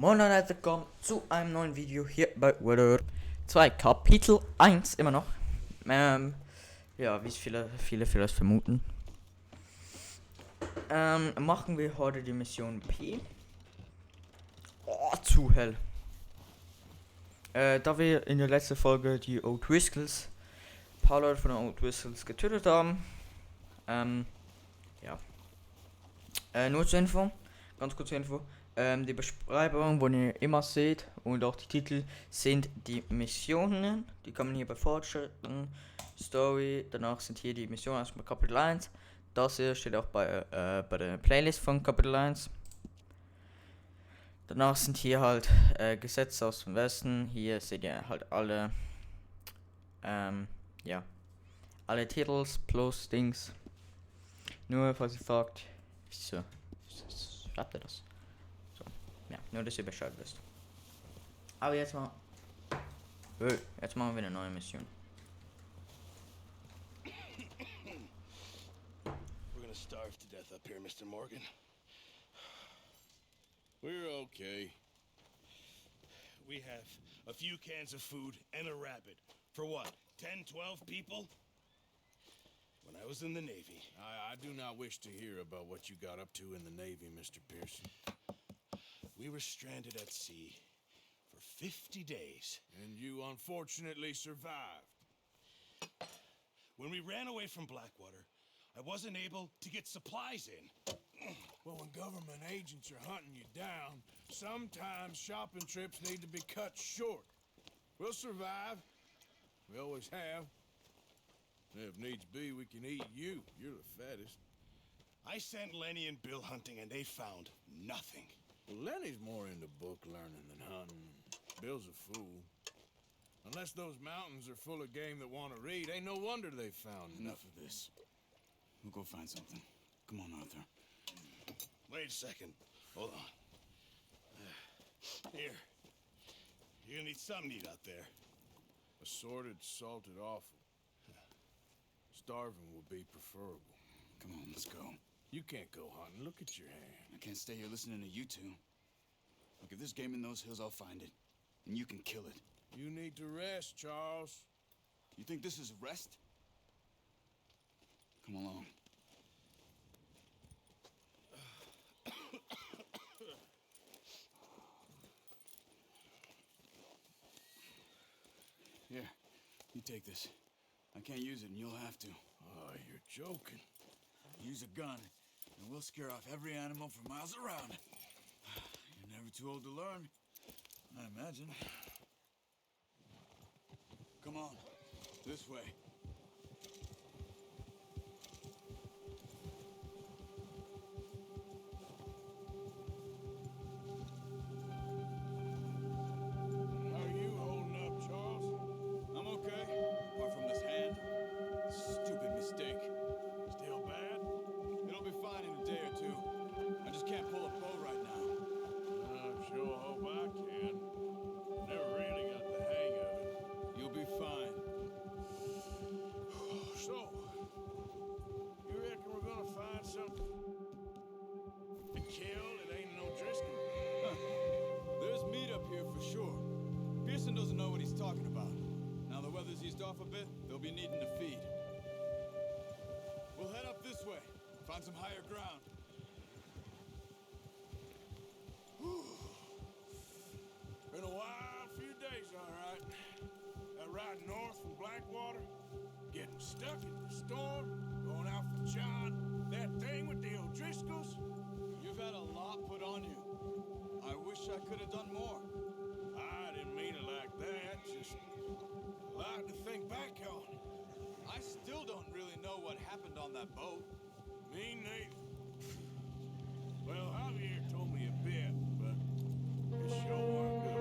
Moin und herzlich willkommen zu einem neuen Video hier bei Weather 2, Kapitel 1 immer noch. Ja, wie es viele vielleicht vermuten. Machen wir heute die Mission P. Oh, zu hell. Da wir in der letzten Folge die Old Whistles, ein paar Leute von den Old Whistles getötet haben. Ja. Nur zur Info, ganz kurze Info. Die Beschreibung, wo ihr immer seht, und auch die Titel sind die Missionen. Die kommen hier bei Fortschritten, Story. Danach sind hier die Missionen aus Kapitel 1. Das hier steht auch bei der Playlist von Kapitel 1. Danach sind hier halt Gesetze aus dem Westen. Hier seht ihr halt alle, ja, alle Titels plus Dings. Nur falls ihr fragt, so, schreibt ihr das? So, ja, nur dass ihr Bescheid wisst. Aber jetzt machen wir eine neue Mission. We're gonna starve to death up here, Mr. Morgan. We're okay. We have a few cans of food and a rabbit. For what, 10, 12 people? When I was in the Navy. I do not wish to hear about what you got up to in the Navy, Mr. Pearson. We were stranded at sea for 50 days. And you unfortunately survived. When we ran away from Blackwater, I wasn't able to get supplies in. Well, when government agents are hunting you down, sometimes shopping trips need to be cut short. We'll survive. We always have. If needs be, we can eat you. You're the fattest. I sent Lenny and Bill hunting and they found nothing. Well, Lenny's more into book learning than hunting. Bill's a fool. Unless those mountains are full of game that want to read, ain't no wonder they found Enough of this. We'll go find something. Come on, Arthur. Wait a second. Hold on. Here. You're gonna need something to eat out there. Assorted, salted offal. Starving will be preferable. Come on, let's go. You can't go hunting. Look at your hand. I can't stay here listening to you two. Look, if there's game in those hills, I'll find it. And you can kill it. You need to rest, Charles. You think this is rest? Come along. Here, you take this. I can't use it, and you'll have to. Oh, you're joking. Use a gun, and we'll scare off every animal for miles around. You're never too old to learn, I imagine. Come on, this way. How are you holding up, Charles? I'm okay, apart from this hand. Stupid mistake. Still bad? It'll be fine in a day or two. I just can't pull a bow right now. I sure hope I can. Never really got the hang of it. You'll be fine. So, you reckon we're gonna find something to kill that ain't no Driscoll? There's meat up here for sure. Pearson doesn't know what he's talking about. Now the weather's eased off a bit, they'll be needing to feed. We'll head up this way, find some higher ground. Been a wild few days, all right. That ride north from Blackwater, getting stuck in the storm, going out for John, that thing with the O'Driscolls. You've had a lot put on you. I wish I could have done more. I didn't mean it like that, just a lot to think back on. I still don't really know what happened on that boat. Me neither. Well, Javier told me a bit, but it sure weren't good.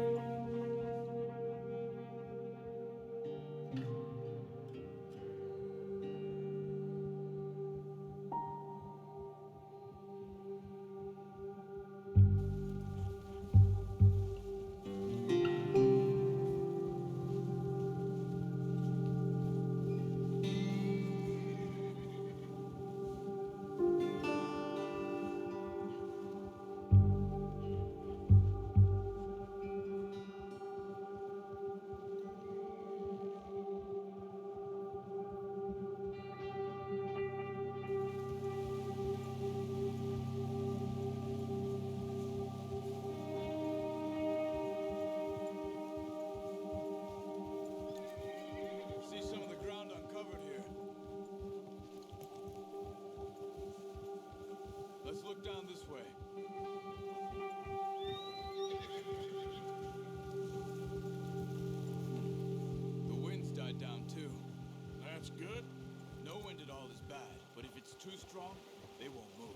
too strong, they won't move.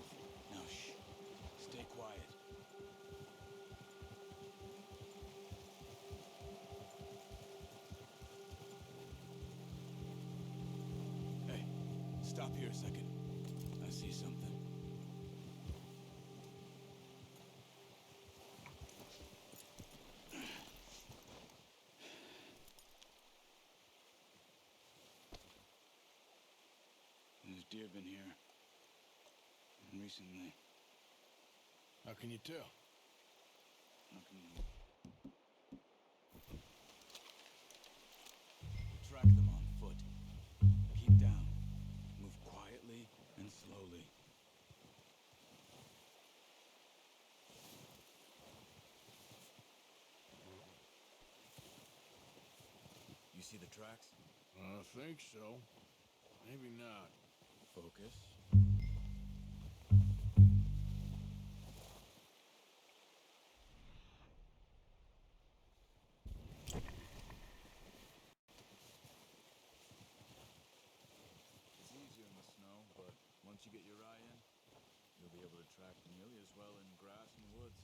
Now, shh. Stay quiet. Hey, stop here a second. I see something. There's deer been here. Recently. How can you tell? How can you... Track them on foot. Keep down. Move quietly and slowly. You see the tracks? I think so. Maybe not. Focus. It's easier in the snow, but once you get your eye in, you'll be able to track nearly as well in grass and woods.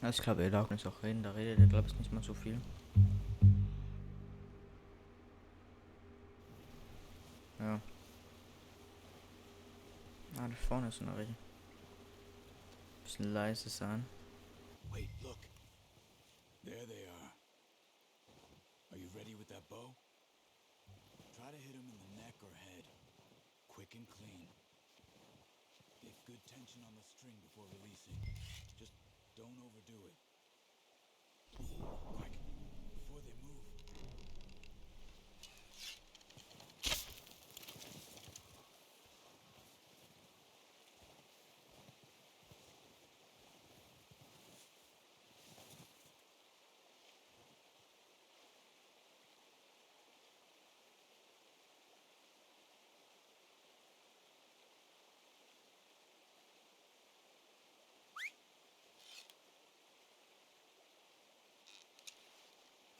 Ich glaube, er darf nicht auch reden, da redet er, glaube ich, nicht mal so viel. Ja. Ah, da vorne ist eine Rede. Bisschen leise sein. Wait, look. There they are. Are you ready with that bow? Try to hit him in the neck or head. Quick and clean. Get good tension on the string before releasing. Just don't overdo it. Quick, before they move.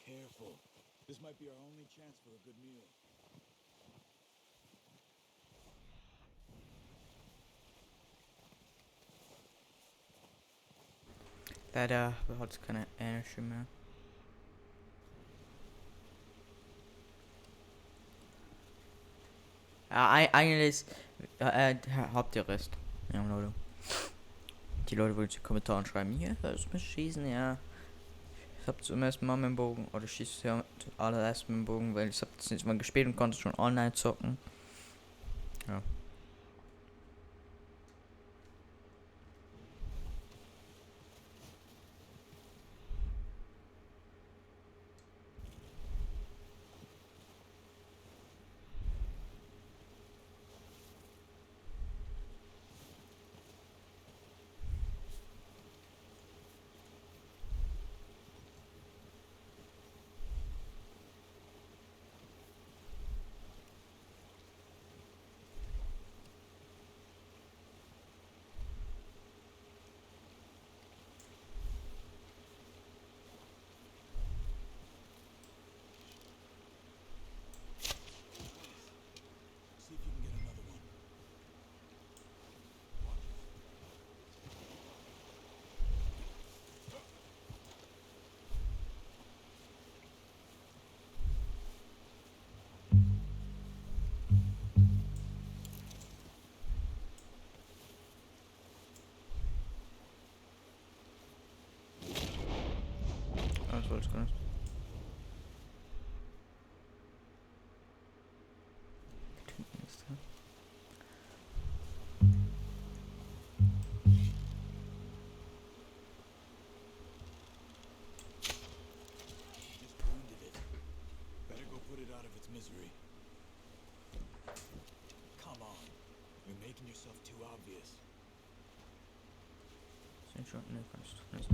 Careful. This might be our only chance for a good meal. Leider hat es keine Energie mehr. Ja, eigentlich habt ihr Rest. Ja, Leute. Die Leute wollen in die Kommentare schreiben, hier, hörst du mich schießen? Ja. Ich hab zum ersten Mal mit dem Bogen, oder schießt ja zum allerersten mit dem Bogen, weil ich hab das nicht mal gespielt und konnte schon online zocken. Ja. misery. Come on. You're making yourself too obvious. Sind schon, ne, kannst du nicht.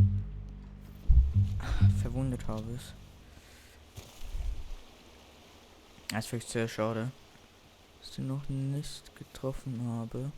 Verwundet habe ich. Das ist wirklich sehr schade, dass ich den noch nicht getroffen habe.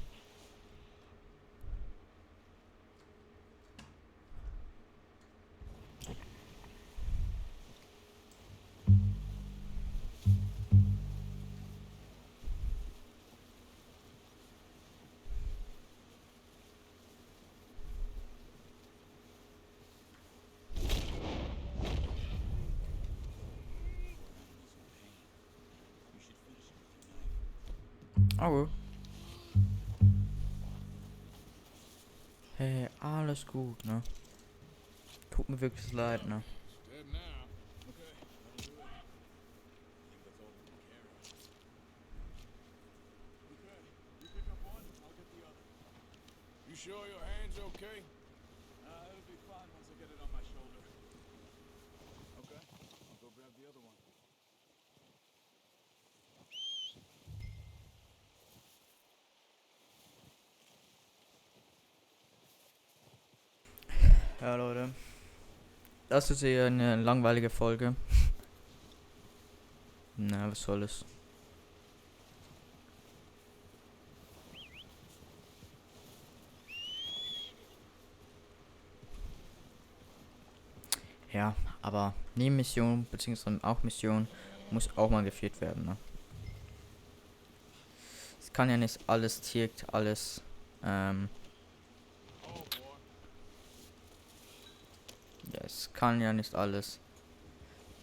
Oh. Hey, alles gut, ne? Tut mir wirklich leid, ne? Dead now. Okay, that'll do it. I think that's all we can carry. Okay, you pick up one, I'll get the other. You sure your hand's okay? It'll be fine once I get it on my shoulder. Okay, I'll go grab the other one. Ja, Leute. Das ist eher eine langweilige Folge. Na, was soll es? Ja, aber Nebenmission, beziehungsweise auch Mission, muss auch mal geführt werden, ne? Es kann ja nicht alles tirkt, alles, ja, es kann ja nicht alles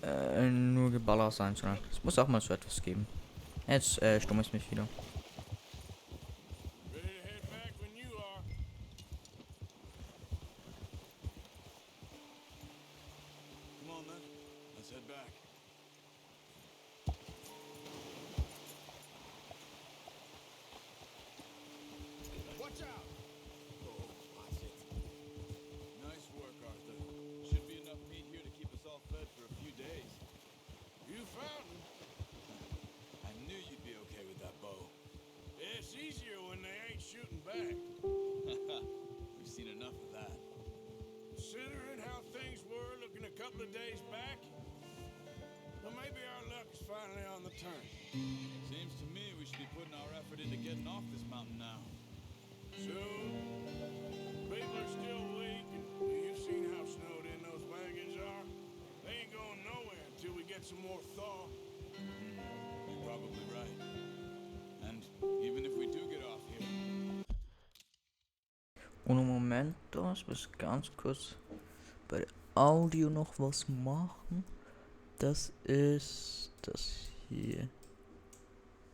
nur geballert sein, sondern es muss auch mal so etwas geben. Jetzt stumm ich mich wieder. Ready to head back when you are. Come on then, let's head back. Watch out! Oh, watch it. Nice work, Arthur. Should be enough meat here to keep us all fed for a few days. You found him. I knew you'd be okay with that bow. It's easier when they ain't shooting back. We've seen enough of that. Considering how things were looking a couple of days back, well, maybe our luck is finally on the turn. Seems to me we should be putting our effort into getting off this mountain now. Soon, people are still weak, and you've seen how snowed in those wagons are. They ain't going nowhere until we get some more thaw. You're probably right. And even if we do get off here, Und Moment, ich muss ganz kurz bei Audio noch was machen. Das ist das hier.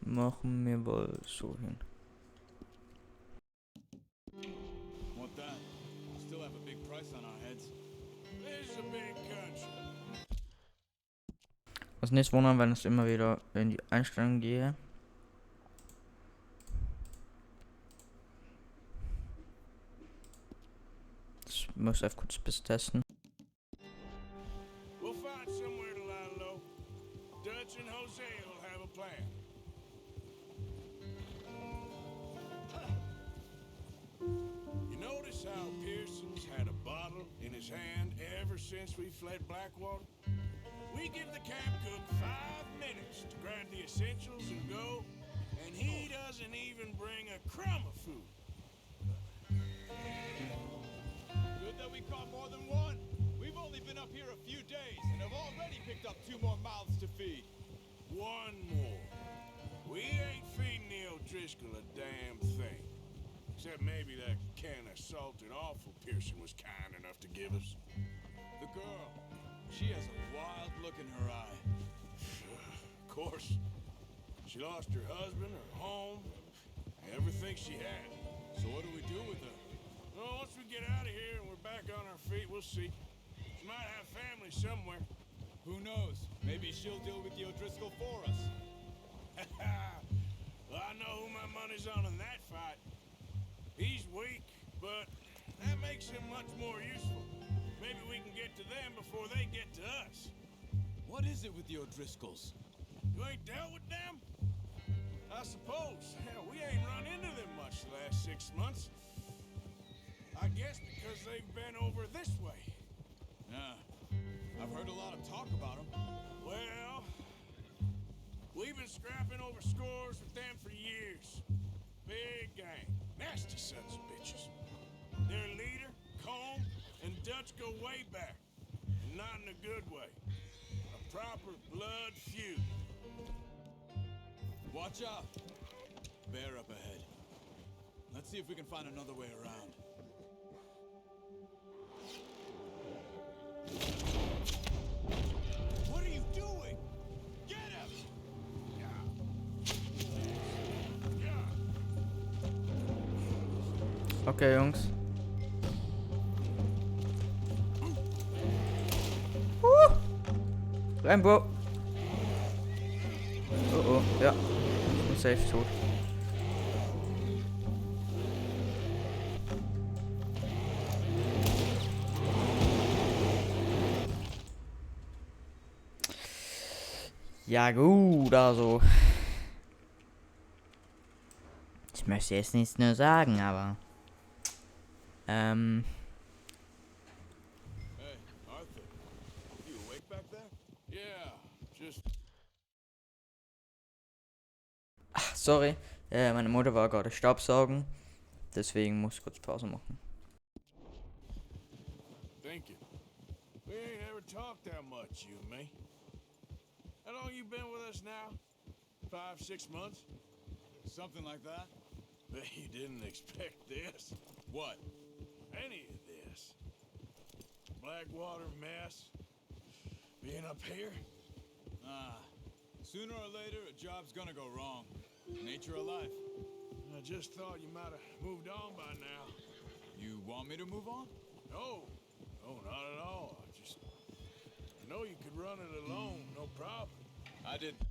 Machen wir wohl so hin. want that? We still have a big price on our heads. This is a big country. Was nicht wundern, wenn ich immer wieder in die Einstellungen gehe. Ich muss einfach kurz bis testen. We'll find somewhere to lie low. Dutch and Jose will have a plan. You notice how Pearson's had a bottle in his hand ever since we fled Blackwater? We give the camp cook 5 minutes to grab the essentials and go, and he doesn't even bring a crumb of food. Good that we caught more than one. We've only been up here a few days and have already picked up 2 more mouths to feed. One more. We ain't feeding the O'Driscoll a damn thing. Except maybe that can of salted offal Pearson was kind enough to give us. The girl, she has a wild look in her eye. Of course. She lost her husband, her home, everything she had. So what do we do with her? Well, once we get out of here and we're back on our feet, we'll see. She might have family somewhere. Who knows? Maybe she'll deal with the O'Driscoll for us. Well, I know who my money's on in that fight. He's weak, but that makes him much more useful. Maybe we can get to them before they get to us. What is it with the O'Driscolls? You ain't dealt with them? I suppose. Hell, we ain't run into them much the last 6 months. I guess because they've been over this way. Yeah. I've heard a lot of talk about them. Well, we've been scrapping over scores with them for years. Big gang. Nasty sons of bitches. Their leader, Combe, and Dutch go way back. And not in a good way. A proper blood feud. Watch out. Bear up ahead. Let's see if we can find another way around. What are you doing? Get him! Okay, Jungs. Rein, Bro. Oh oh, ja. Ich bin safe tot. Ja gut, also. Ich möchte jetzt nichts nur sagen, aber. Hey, Arthur. You awake back there? Yeah, just Ach, sorry. Meine Mutter war gerade Staubsaugen. Deswegen muss ich kurz Pause machen. thinking. We ain't ever talked that much, you and me. How long you been with us now? 5, 6 months? Something like that? Bet you didn't expect this. What? Any of this. Blackwater mess. Being up here? Sooner or later, a job's gonna go wrong. Nature of life. I just thought you might have moved on by now. You want me to move on? No. No, not at all. I know you could run it alone, no problem. I didn't.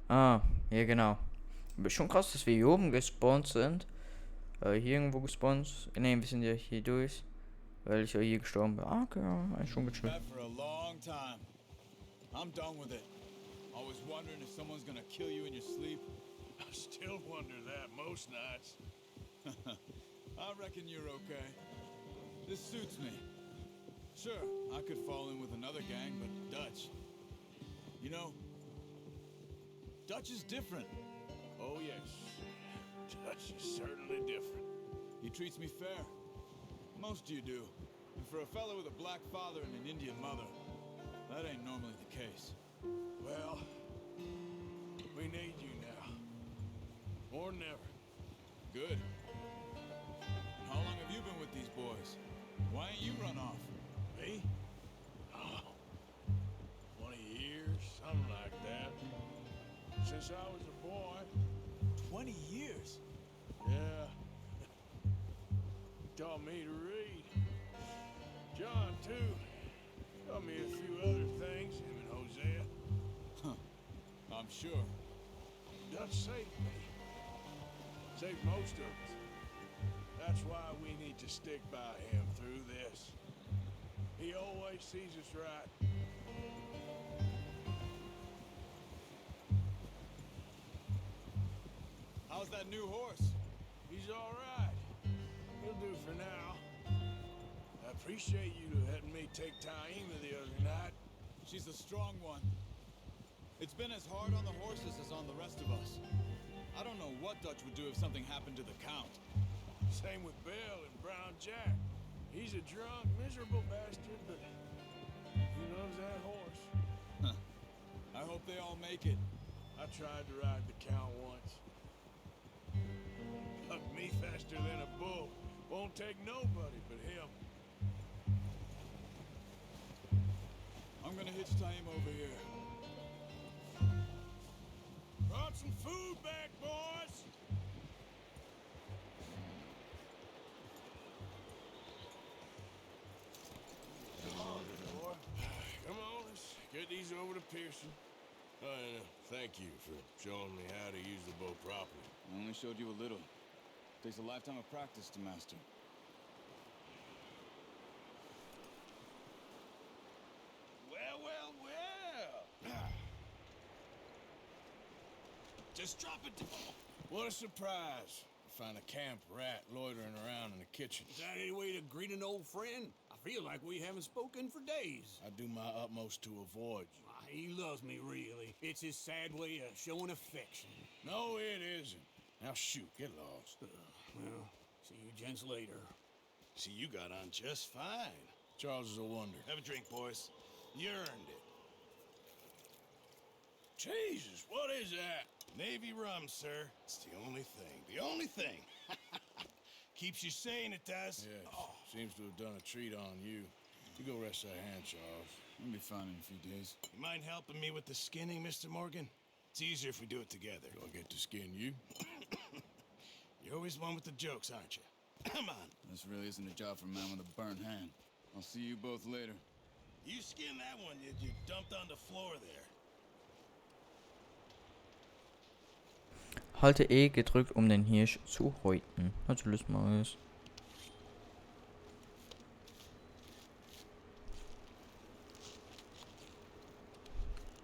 Ah, ja genau. Aber schon krass, dass wir hier oben gespawnt sind. Hier irgendwo gespawnt. Ne, wir sind ja hier durch. Weil ich ja hier gestorben bin. Ah, okay, ja, schon gechillt. That for a long time. I'm done with it. Always wondering if someone's gonna kill you in your sleep. I still wonder that most nights. I reckon you're okay. This suits me. Sure, I could fall in with another gang, but Dutch. You know, Dutch is different. Oh, yes. Dutch is certainly different. He treats me fair. Most of you do. And for a fellow with a black father and an Indian mother, that ain't normally the case. Well, we need you now. More than ever. Good. How long have you been with these boys? Why ain't you run off? Me? Oh, 20 years, something like that. Since I was a boy. 20 years? Yeah. Taught me to read. John, too. Taught me a few other things, him and Hosea. Huh. I'm sure. Dutch saved me. Saved most of us. That's why we need to stick by him through this. He always sees us right. How's that new horse? He's all right. He'll do for now. I appreciate you letting me take Taima the other night. She's a strong one. It's been as hard on the horses as on the rest of us. I don't know what Dutch would do if something happened to the Count. Same with Bill and Brown Jack. He's a drunk, miserable bastard, but he loves that horse. Huh. I hope they all make it. I tried to ride the Count once. Hucked me faster than a bull. Won't take nobody but him. I'm gonna hitch Taima over here. Brought some food back, boys! Come on, let's get these over to Pearson. And thank you for showing me how to use the bow properly. I only showed you a little. Takes a lifetime of practice to master. Just drop it. What a surprise. Find a camp rat loitering around in the kitchen. Is that any way to greet an old friend? I feel like we haven't spoken for days. I do my utmost to avoid you. He loves me, really. It's his sad way of showing affection. No, it isn't. Now shoot, get lost. Well, see you gents later. See, you got on just fine. Charles is a wonder. Have a drink, boys. You earned it. Jesus, what is that? Navy rum, sir. It's the only thing. The only thing. Keeps you sane, it does. Yes, seems to have done a treat on you. You go rest that hand, Charles. We'll be fine in a few days. You mind helping me with the skinning, Mr. Morgan? It's easier if we do it together. Do I get to skin you? You're always one with the jokes, aren't you? Come on. This really isn't a job for a man with a burnt hand. I'll see you both later. You skin that one you dumped on the floor there. Halte E gedrückt, um den Hirsch zu häuten. Also lösen wir es.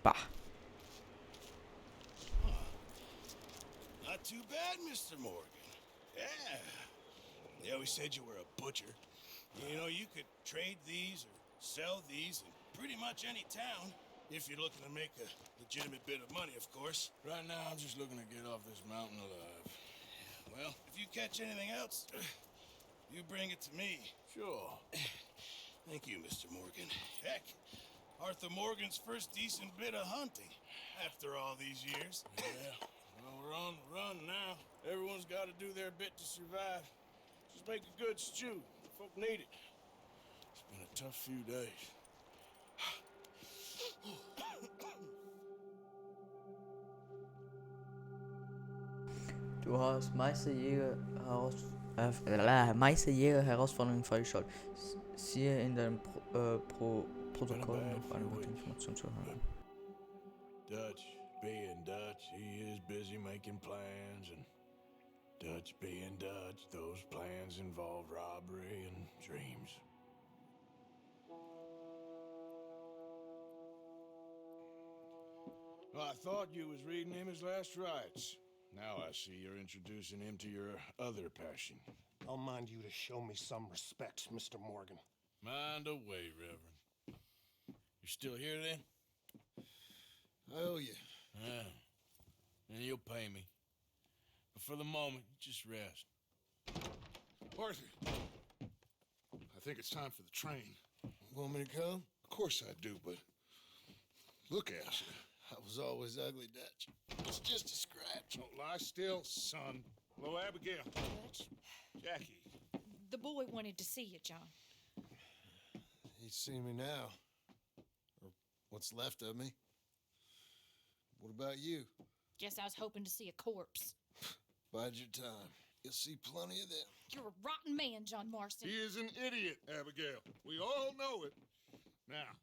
Bah. Not too bad, Mr. Morgan. Yeah. They always said you were a butcher. You know, you could trade these or sell these in pretty much any town. If you're looking to make a legitimate bit of money, of course. Right now, I'm just looking to get off this mountain alive. Well, if you catch anything else, you bring it to me. Sure. Thank you, Mr. Morgan. Heck, Arthur Morgan's first decent bit of hunting after all these years. Yeah. Well, we're on the run now. Everyone's got to do their bit to survive. Just make a good stew. Folk need it. It's been a tough few days. Du hast meiste Herausforderungen freigeschaltet. Siehe in deinem Protokoll noch eine weitere Information zu haben. Dutch, being Dutch, he is busy making plans, and Dutch being Dutch, those plans involve robbery and dreams. Well, I thought you was reading him his last rites. Now I see you're introducing him to your other passion. I'll mind you to show me some respect, Mr. Morgan. Mind away, Reverend. You still here then? I owe you. Yeah. And you'll pay me. But for the moment, just rest. Arthur, I think it's time for the train. Want me to come? Of course I do, but look at you. I was always ugly, Dutch. It's just a scratch. Don't lie still, son. Hello, Abigail. Dutch, Jackie. the boy wanted to see you, John. He's seen me now. Or what's left of me. What about you? Guess I was hoping to see a corpse. Bide your time. You'll see plenty of them. You're a rotten man, John Marston. He is an idiot, Abigail. We all know it. Now,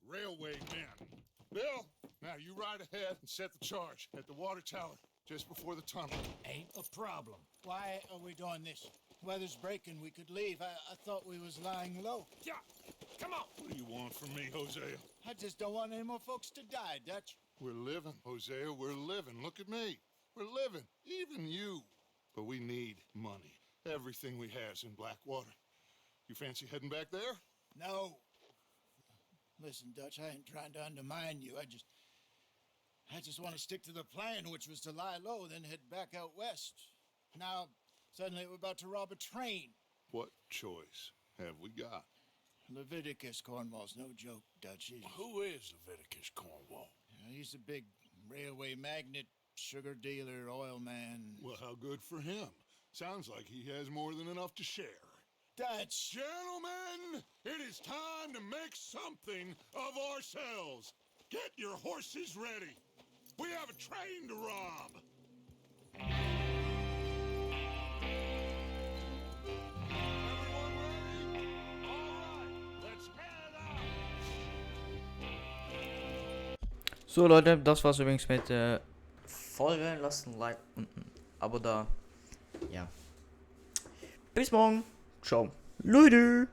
railway men. Bill, now you ride ahead and set the charge at the water tower just before the tunnel. Ain't a problem. Why are we doing this? Weather's breaking. We could leave. I thought we was lying low. Yeah, come on. What do you want from me, Hosea? I just don't want any more folks to die, Dutch. We're living, Hosea. We're living. Look at me. We're living. Even you. But we need money. Everything we have's in Blackwater. You fancy heading back there? No. Listen, Dutch, I ain't trying to undermine you. I just want to stick to the plan, which was to lie low, then head back out west. Now, suddenly we're about to rob a train. What choice have we got? Leviticus Cornwall's no joke, Dutch. Who is Leviticus Cornwall? He's a big railway magnate, sugar dealer, oil man. Well, how good for him. Sounds like he has more than enough to share. Dutch! Gentlemen, it is time to make something of ourselves. Get your horses ready. We have a train to rob. Everyone ready? All right, let's head out. So Leute, das war's übrigens mit der Folge. Lasst ein Like und ein Abo da. Ja. Bis morgen. Ciao. Leute.